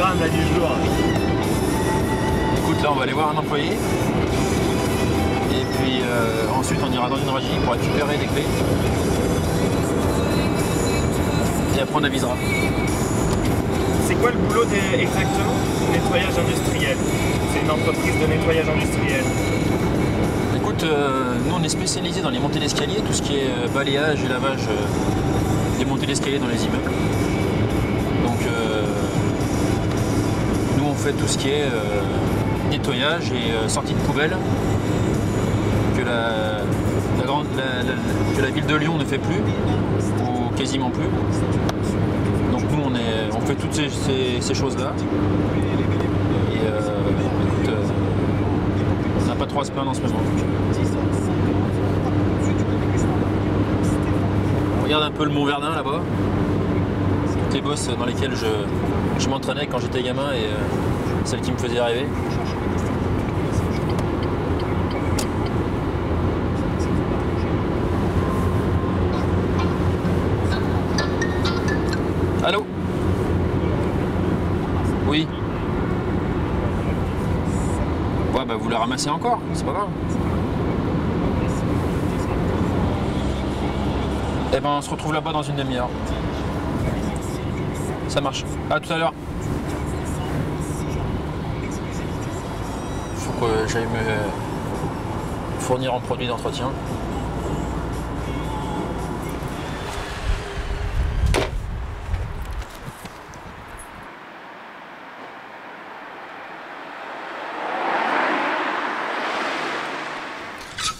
programme là du jour? Écoute, là on va aller voir un employé. Et puis ensuite on ira dans une régie pour récupérer des clés. Et après on avisera. C'est quoi le boulot exactement du nettoyage industriel? C'est une entreprise de nettoyage industriel. Écoute, nous on est spécialisé dans les montées d'escalier, tout ce qui est balayage et lavage des montées d'escalier dans les immeubles. Donc nous on fait tout ce qui est nettoyage et sortie de poubelle que que la ville de Lyon ne fait plus, ou quasiment plus. Donc nous on fait toutes ces choses-là. Et écoute, on n'a pas trop à se plaindre en ce moment. On regarde un peu le Mont Verdun là-bas. Toutes les bosses dans lesquelles je m'entraînais quand j'étais gamin et celles qui me faisaient rêver. Allô? Oui. Ouais, bah vous la ramassez encore, c'est pas grave. Eh ben on se retrouve là-bas dans une demi-heure. Ça marche. À tout à l'heure. Faut que j'aille me fournir en produits d'entretien.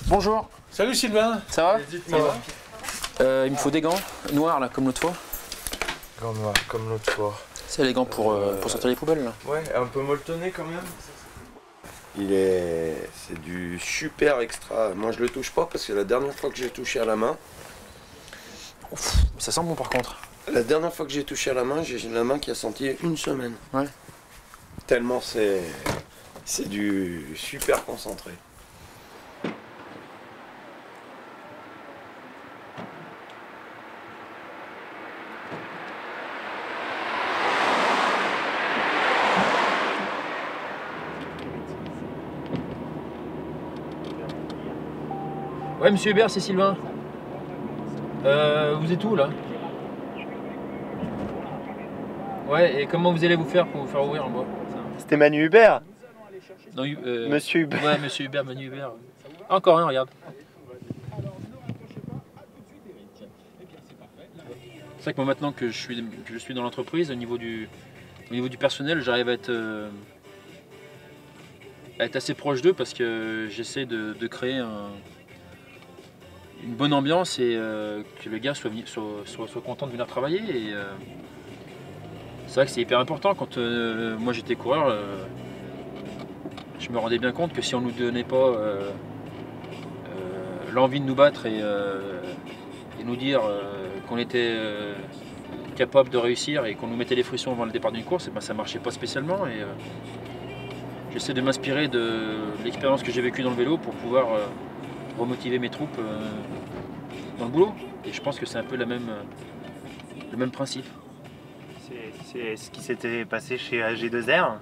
Bonjour. Salut Sylvain. Ça va? Dites-moi. Il me faut des gants noirs là, comme l'autre fois. Gants noirs, comme l'autre fois. C'est les gants pour sortir les poubelles là. Ouais, un peu molletonné quand même. C'est du super extra. Moi je le touche pas parce que la dernière fois que j'ai touché à la main, Ouf, ça sent bon par contre. la dernière fois que j'ai touché à la main, j'ai la main qui a senti une semaine. Ouais. Tellement c'est du super concentré. Ouais, monsieur Hubert, c'est Sylvain. Vous êtes où là? Ouais, et comment vous allez vous faire pour vous faire ouvrir en bas? C'était Manu Hubert? Non, Monsieur Hubert. Ouais, monsieur Hubert, Manu Hubert. Encore un, regarde. C'est vrai que moi maintenant que je suis dans l'entreprise, au niveau du personnel, j'arrive à être assez proche d'eux parce que j'essaie de créer une bonne ambiance et que le gars soit content de venir travailler. Et c'est vrai que c'est hyper important. Quand moi j'étais coureur, je me rendais bien compte que si on ne nous donnait pas l'envie de nous battre et nous dire qu'on était capable de réussir et qu'on nous mettait les frissons avant le départ d'une course, et ben ça marchait pas spécialement. Et j'essaie de m'inspirer de l'expérience que j'ai vécue dans le vélo pour pouvoir remotiver mes troupes dans le boulot. Et je pense que c'est un peu le même principe. C'est ce qui s'était passé chez AG2R.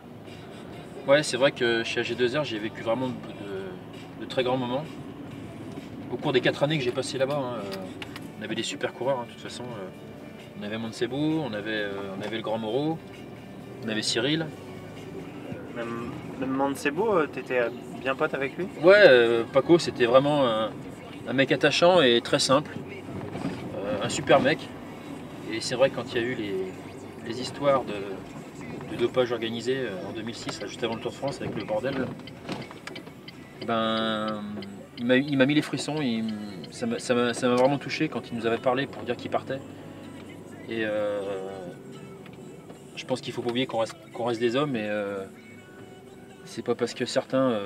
Ouais, c'est vrai que chez AG2R, j'ai vécu vraiment de très grands moments. Au cours des 4 années que j'ai passées là-bas, on avait des super coureurs, de toute façon. On avait Montesebo, on avait le Grand Moreau, on avait Cyril. Même Montesebo, t'étais bien pote avec lui? Ouais, Paco, c'était vraiment un mec attachant et très simple. Un super mec. Et c'est vrai que quand il y a eu les histoires de dopage organisé en 2006, là, juste avant le Tour de France avec le bordel, ben, il m'a mis les frissons. Ça m'a vraiment touché quand il nous avait parlé pour dire qu'il partait. Et je pense qu'il ne faut pas oublier qu'on reste des hommes. Et c'est pas parce que certains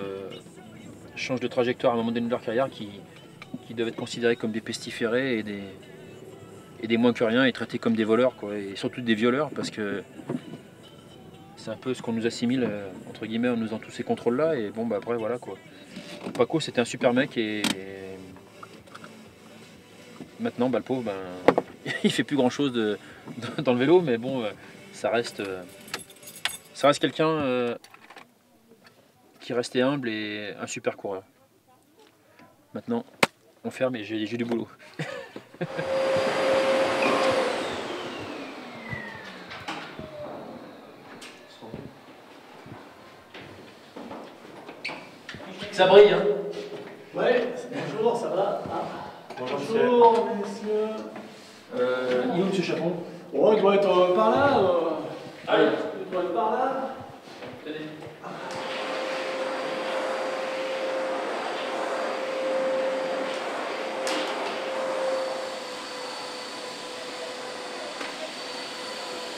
changent de trajectoire à un moment donné de leur carrière qu'ils doivent être considérés comme des pestiférés et des moins que rien et traités comme des voleurs, quoi, et surtout des violeurs, parce que c'est un peu ce qu'on nous assimile entre guillemets en nous faisant tous ces contrôles là. Et bon, bah après voilà quoi. Paco c'était un super mec et maintenant bah, le pauvre il fait plus grand chose dans le vélo, mais bon ça reste Ça reste quelqu'un qui restait humble et un super coureur. Maintenant, on ferme et j'ai du boulot. Ça brille, hein? Ouais, bonjour, ça va? Bonjour, messieurs. Il est où, monsieur Chapon? Oh, il doit être par là. Allez. Il doit être par là. Tenez.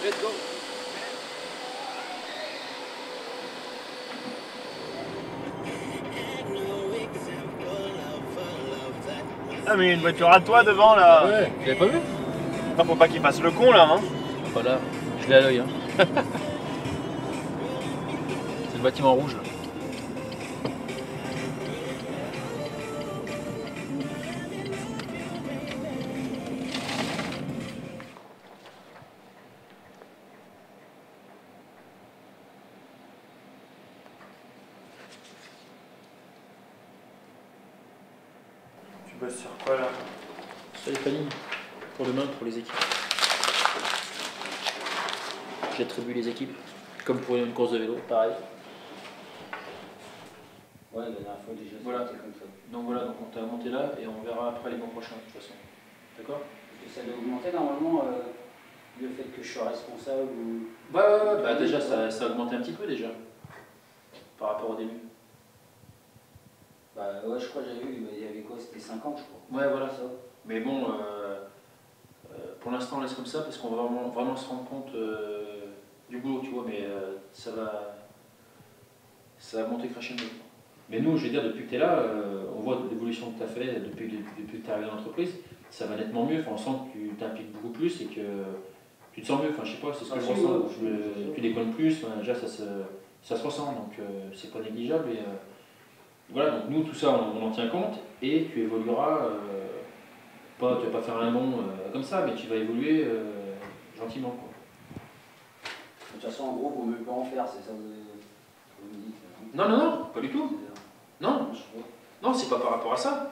Let's go. Ah mais il y a une voiture à toi devant là. Ouais, vous l'avez pas vu? Ah, faut pas qu'il fasse le con là hein. Voilà, je l'ai à l'œil. Hein. C'est le bâtiment rouge là. Tu bosses sur quoi là? Sur les plannings, pour demain, pour les équipes. J'attribue les équipes, comme pour une course de vélo, pareil. Ouais, la dernière fois déjà, Voilà. c'était comme ça. Donc voilà, donc on t'a monté là et on verra après les mois prochains de toute façon. D'accord? Parce que ça doit augmenter normalement le fait que je sois responsable ou. Bah déjà ça a augmenté un petit peu déjà. Par rapport au début. Bah ouais, je crois que j'avais vu, il y avait quoi? C'était 5 ans, je crois. Ouais, voilà. Ça. Mais bon, pour l'instant on laisse comme ça parce qu'on va vraiment se rendre compte du boulot, tu vois, mais ça va monter crescendo. Mais nous, je veux dire, depuis que tu es là, on voit l'évolution que tu as fait depuis que tu es arrivé dans l'entreprise, ça va nettement mieux, enfin, on sent que tu t'impliques beaucoup plus et que tu te sens mieux, enfin je sais pas, c'est ce que je ressens. Tu déconnes plus, enfin, déjà ça se ressent, donc c'est pas négligeable. Et, voilà, donc nous tout ça on en tient compte et tu évolueras, tu vas pas faire un bond comme ça, mais tu vas évoluer gentiment. Quoi. De toute façon, en gros, vaut mieux pas en faire, c'est ça que vous me dites. Non, pas du tout. Non, non, c'est pas par rapport à ça.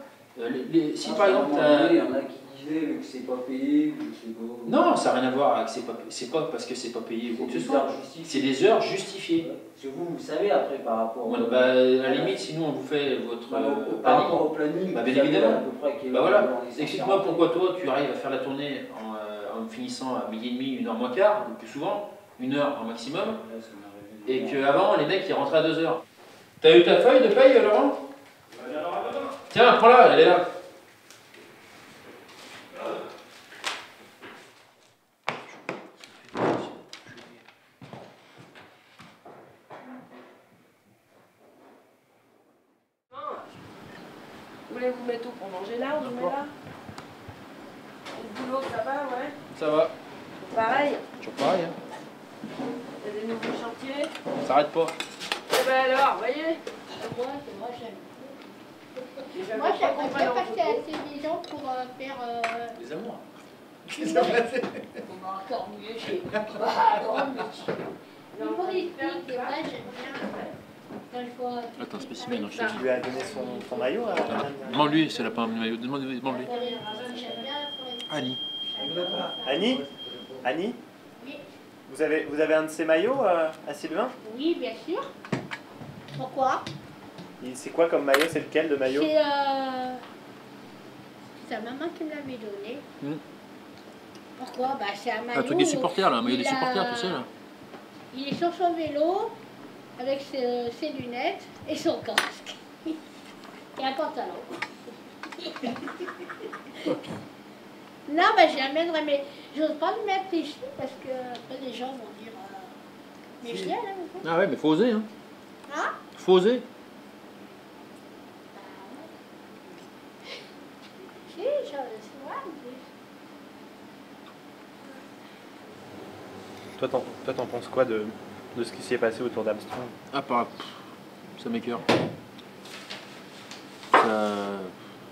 Si par exemple. Il y en a qui disaient que c'est pas payé, ou je sais pas. Non, ça n'a rien à voir avec c'est pas parce que c'est pas payé ou quoi que ce soit. C'est des heures justifiées. Ouais. Parce que vous savez après par rapport Ouais, à la limite, si nous on vous fait votre par rapport au planning, bah, vous bien savez évidemment. à peu près quelle Bah heure voilà, on est censé explique-moi rentrer. pourquoi toi tu arrives à faire la tournée en finissant à 12h30, 1h moins quart, le plus souvent, 1h en maximum, Là, ça m'est arrivé. et qu'avant les mecs ils rentraient à 2h. T'as eu ta feuille de paye, Laurent? Tiens, prends-la, elle est là. Vous voulez vous mettre où pour manger là? On vous met là? Le boulot, ça va, ouais? Ça va. Pareil, Toujours pareil, hein. il y a des nouveaux chantiers. Ça s'arrête pas. Eh ben alors, voyez? Moi, j'aime. Déjà, Moi, pas j'aimerais qu'on va bien dans le passer boulot. à ces gens pour faire. Les amours. On va encore mieux chez encore mieux. Humoristique, et moi, j'aime bien. Quand je vois. Attends, un spécimen, non, je te dis. Tu lui as donné ton maillot à Demande-lui si elle a pas un maillot. Demande-lui. J'aime bien. Annie. Annie? Annie? Oui. Vous avez un de ces maillots à Sylvain? Oui, bien sûr. Pourquoi? C'est quoi comme maillot? C'est lequel de maillot? C'est sa maman qui me l'avait donné. Hmm. Pourquoi? Bah, c'est un maillot. Un truc des supporters là, un maillot des il a- supporters, tu sais là. Il est sur son vélo avec ses lunettes et son casque. Et un pantalon. Non, bah j'y amènerai, mais j'ose pas le mettre ici parce que après les gens vont dire mais je l'ai à la maison. Ah ouais, mais faut oser, hein. Hein? Faut oser. Si, c'est vrai. Toi, t'en penses quoi de ce qui s'est passé autour d'Armstrong? Ah, ça m'écœure. Ça,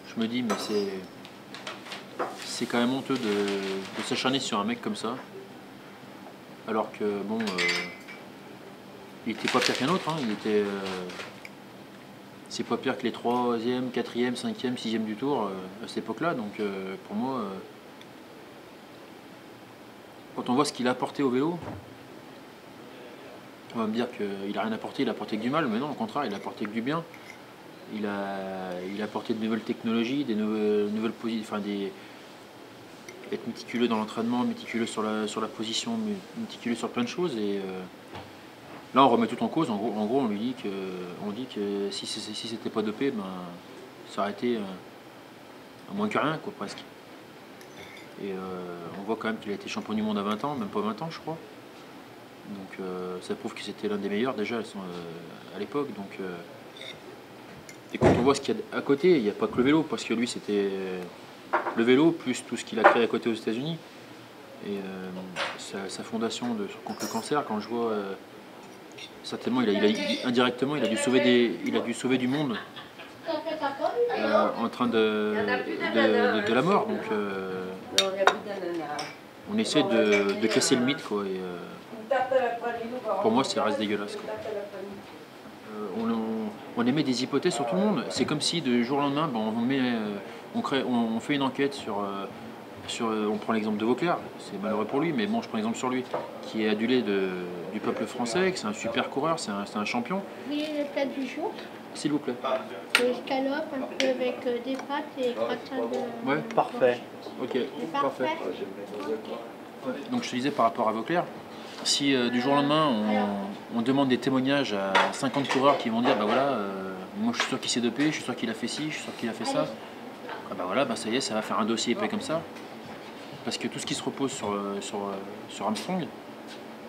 je me dis, mais c'est quand même honteux de s'acharner sur un mec comme ça. Alors que, bon, il était pas pire qu'un autre. Hein. Il était, c'est pas pire que les 3e, 4e, 5e, 6e du tour à cette époque-là. Donc pour moi, quand on voit ce qu'il a apporté au vélo, on va me dire qu'il n'a rien apporté, il a apporté que du mal, mais non, au contraire, il a apporté que du bien. Il a apporté de nouvelles technologies, des nouvelles positions, enfin être méticuleux dans l'entraînement, méticuleux sur la position, méticuleux sur plein de choses. Et là, on remet tout en cause. En gros, on dit que si c'était pas dopé, ben, ça aurait été à moins que rien, quoi, presque. Et on voit quand même qu'il a été champion du monde à 20 ans, même pas 20 ans, je crois. Donc ça prouve que c'était l'un des meilleurs déjà à l'époque. Donc, et quand on voit ce qu'il y a à côté, il n'y a pas que le vélo, parce que lui c'était le vélo plus tout ce qu'il a créé à côté aux États-Unis. Et sa fondation contre le cancer, quand je vois certainement, indirectement, il a dû sauver du monde en train de la mort. Donc on essaie de casser le mythe, quoi. Et, pour moi, ça reste dégueulasse, quoi. On émet des hypothèses sur tout le monde. C'est comme si du jour au lendemain, ben, on fait une enquête sur on prend l'exemple de Vauclair, c'est malheureux pour lui, mais bon, je prends l'exemple sur lui, qui est adulé du peuple français, que c'est un super coureur, c'est un champion. Oui, le plat du jour. S'il vous plaît. Escalope un peu avec des pâtes et gratin de... Ouais, Parfait. Ok, parfait. Ouais. Donc je te disais par rapport à Vauclair, si du jour au lendemain on demande des témoignages à 50 coureurs qui vont dire bah voilà, moi je suis sûr qu'il s'est dopé, je suis sûr qu'il a fait ci, je suis sûr qu'il a fait ça, ah bah voilà, bah ça y est, ça va faire un dossier épais comme ça. Parce que tout ce qui se repose sur Armstrong,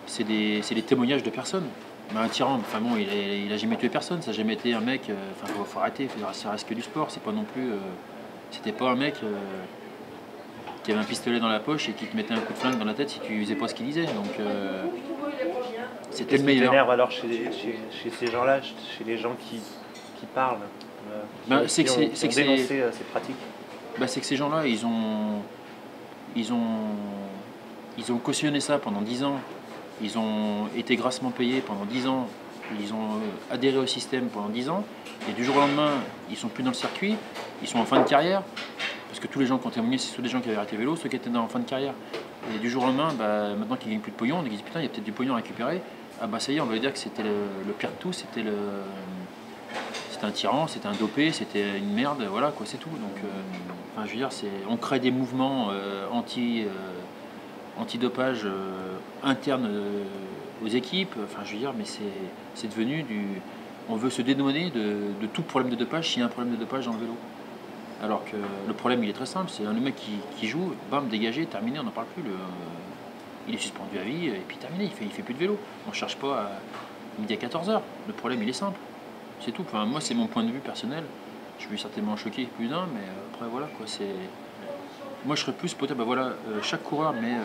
c'est des témoignages de personnes. Mais un tyran, enfin bon, il a jamais tué personne, ça n'a jamais été un mec, enfin faut arrêter, ça reste que du sport, c'est pas non plus, c'était pas un mec qui avait un pistolet dans la poche et qui te mettait un coup de flingue dans la tête si tu faisais pas ce qu'il disait. Donc c'était le meilleur. T'énerve alors chez ces gens-là, chez les gens qui parlent, c'est que dénoncé ces pratiques. Bah, c'est que ces gens-là, ils ont cautionné ça pendant 10 ans. Ils ont été grassement payés pendant 10 ans. Ils ont adhéré au système pendant 10 ans. Et du jour au lendemain, ils sont plus dans le circuit. Ils sont en fin de carrière. Parce que tous les gens qui ont témoigné, c'est ceux des gens qui avaient arrêté le vélo, ceux qui étaient en fin de carrière. Et du jour au lendemain, bah, maintenant qu'ils gagnent plus de pognon, on dit putain, il y a peut-être du pognon à récupérer. Ah bah ça y est, on va dire que c'était le pire de tout. C'était un tyran, c'était un dopé, c'était une merde. Voilà quoi, c'est tout. Donc, enfin, je veux dire, on crée des mouvements anti-dopage internes aux équipes. Enfin, je veux dire, mais c'est devenu on veut se dédouaner de tout problème de dopage s'il y a un problème de dopage dans le vélo. Alors que le problème, il est très simple, c'est le mec qui joue, bam, dégagé, terminé, on n'en parle plus. Il est suspendu à vie, et puis terminé, il fait plus de vélo. On ne cherche pas à midi à 14h. Le problème, il est simple. C'est tout. Enfin, moi, c'est mon point de vue personnel. Je vais certainement choquer plus d'un, mais après, voilà, quoi. Moi, je serais plus peut-être, bah voilà, chaque coureur met,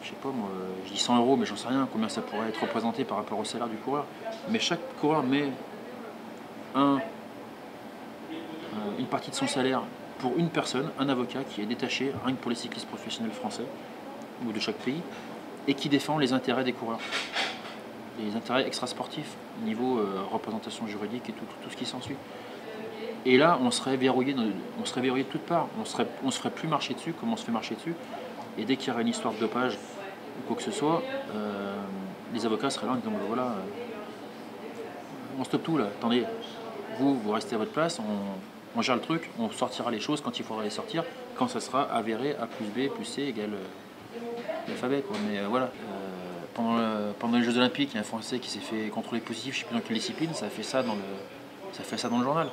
je sais pas moi, je dis 100 €, mais j'en sais rien combien ça pourrait être représenté par rapport au salaire du coureur. Mais chaque coureur met une partie de son salaire pour une personne, un avocat qui est détaché, rien que pour les cyclistes professionnels français ou de chaque pays, et qui défend les intérêts des coureurs, les intérêts extrasportifs, niveau représentation juridique et tout ce qui s'ensuit. Et là, on serait verrouillé de toutes parts. On se ferait plus marcher dessus comme on se fait marcher dessus. Et dès qu'il y aurait une histoire de dopage ou quoi que ce soit, les avocats seraient là en disant voilà, on stoppe tout là. Attendez, vous restez à votre place. On gère le truc. On sortira les choses quand il faudra les sortir. Quand ça sera avéré A plus B plus C égale l'alphabet. Mais voilà. Pendant les Jeux Olympiques, il y a un Français qui s'est fait contrôler positif, je ne sais plus dans quelle discipline. Ça fait ça dans le journal.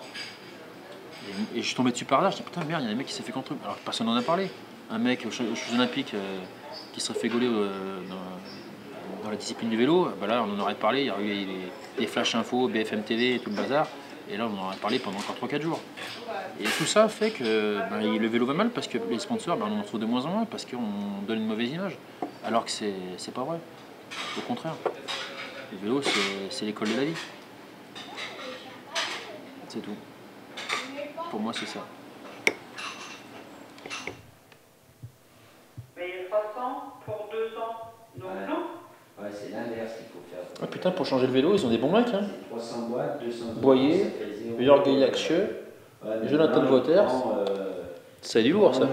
Et je suis tombé dessus par hasard, je dis putain merde, il y a un mec qui s'est fait contrôler. Alors personne n'en a parlé. Un mec aux Jeux Olympiques qui serait fait gauler dans la discipline du vélo, bah là on en aurait parlé, il y aurait eu des flash infos, BFM TV et tout le bazar. Et là on en aurait parlé pendant encore 3-4 jours. Et tout ça fait que le vélo va mal parce que les sponsors, on en trouve de moins en moins parce qu'on donne une mauvaise image. Alors que c'est pas vrai. Au contraire. Le vélo c'est l'école de la vie. C'est tout. Pour moi, c'est ça. Mais 300 pour 2 ans, donc non. après, c'est l'inverse qu'il faut faire. Ah putain, pour changer le vélo, ils ont des bons mecs. Hein. C'est 300 watts, 200 watts. Boyer, Jörg Geiaksjö, Jonathan Wouters. C'est du lourd ça.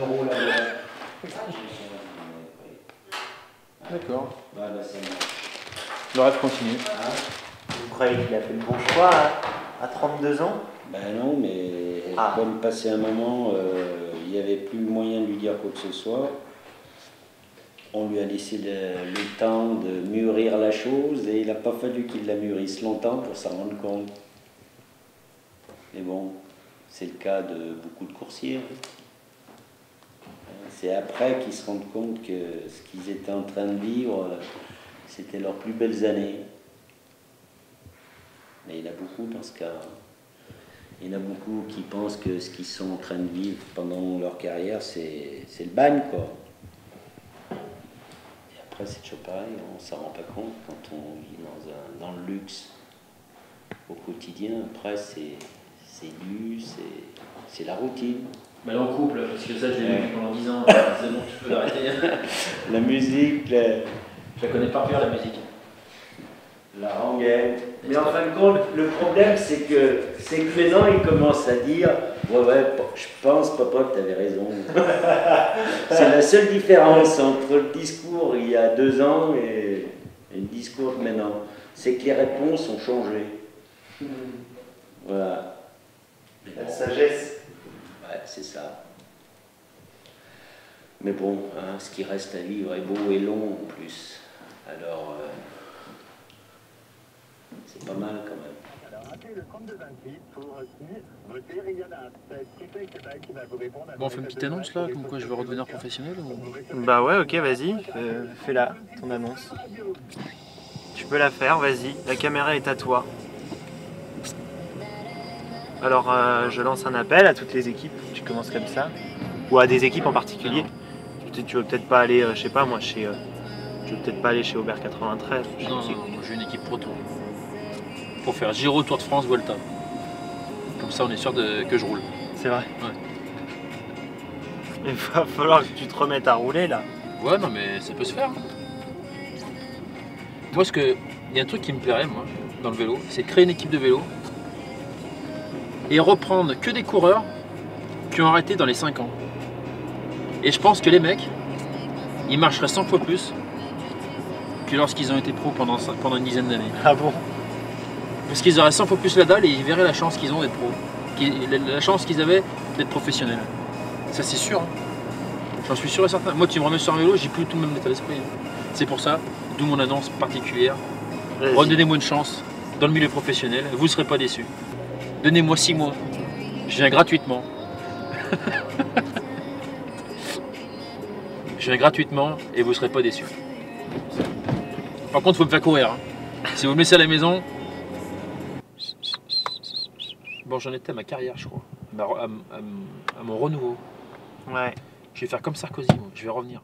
D'accord. Le rêve continue. Vous croyez qu'il a fait le bon choix à 32 ans? Ben non, mais comme passé un moment, il n'y avait plus moyen de lui dire quoi que ce soit. On lui a laissé le temps de mûrir la chose et il n'a pas fallu qu'il la mûrisse longtemps pour s'en rendre compte. Mais bon, c'est le cas de beaucoup de coursiers. C'est après qu'ils se rendent compte que ce qu'ils étaient en train de vivre, c'était leurs plus belles années. Mais il y en a beaucoup dans ce cas. Il y en a beaucoup qui pensent que ce qu'ils sont en train de vivre pendant leur carrière, c'est le bagne, quoi. Et après, c'est toujours pareil, on ne s'en rend pas compte quand on vit dans le luxe au quotidien. Après, c'est lu, c'est la routine. Mais en couple, parce que ça, je l'ai vu pendant 10 ans, c'est bon, tu peux l'arrêter. La musique, je la connais par cœur, la musique. La rengaine. Mais en fin de compte, le problème, c'est que maintenant, il commence à dire ouais, je pense, papa, que tu avais raison. C'est la seule différence entre le discours il y a 2 ans et le discours de maintenant. C'est que les réponses ont changé. Voilà. La sagesse. Ouais, c'est ça. Mais bon, hein, ce qui reste à vivre est beau et long en plus. Alors, c'est pas mal quand même. Bon, on fait une petite annonce là, comme quoi je veux redevenir professionnel ou... Bah ouais, ok, vas-y, fais-la, ton annonce. Tu peux la faire, vas-y, la caméra est à toi. Alors, je lance un appel à toutes les équipes, tu commences comme ça, ou à des équipes en particulier. Tu veux peut-être pas aller, je sais pas moi, tu veux peut-être pas aller chez Aubert 93. Non, j'ai une équipe pro tour. Pour faire Giro, Tour de France, Vuelta. Comme ça, on est sûr que je roule. C'est vrai. Ouais. Il va falloir que tu te remettes à rouler là. Ouais, non, mais ça peut se faire. Moi, il y a un truc qui me plairait, moi, dans le vélo, c'est créer une équipe de vélo et reprendre que des coureurs qui ont arrêté dans les 5 ans. Et je pense que les mecs, ils marcheraient 100 fois plus que lorsqu'ils ont été pros pendant une dizaine d'années. Ah bon? Parce qu'ils auraient 100 fois plus la dalle et ils verraient la chance qu'ils ont d'être pros. La chance qu'ils avaient d'être professionnels. Ça, c'est sûr. Hein. J'en suis sûr et certain. Moi, tu me remets sur un vélo, j'ai plus tout le même état d'esprit. C'est pour ça, d'où mon annonce particulière. Redonnez-moi une chance dans le milieu professionnel, vous ne serez pas déçus. Donnez-moi 6 mois. Je viens gratuitement. Je viens gratuitement et vous ne serez pas déçus. Par contre, il faut me faire courir. Hein. Si vous me laissez à la maison... Bon, j'en étais à ma carrière, je crois. À mon renouveau. Ouais. Je vais faire comme Sarkozy, moi. Je vais revenir.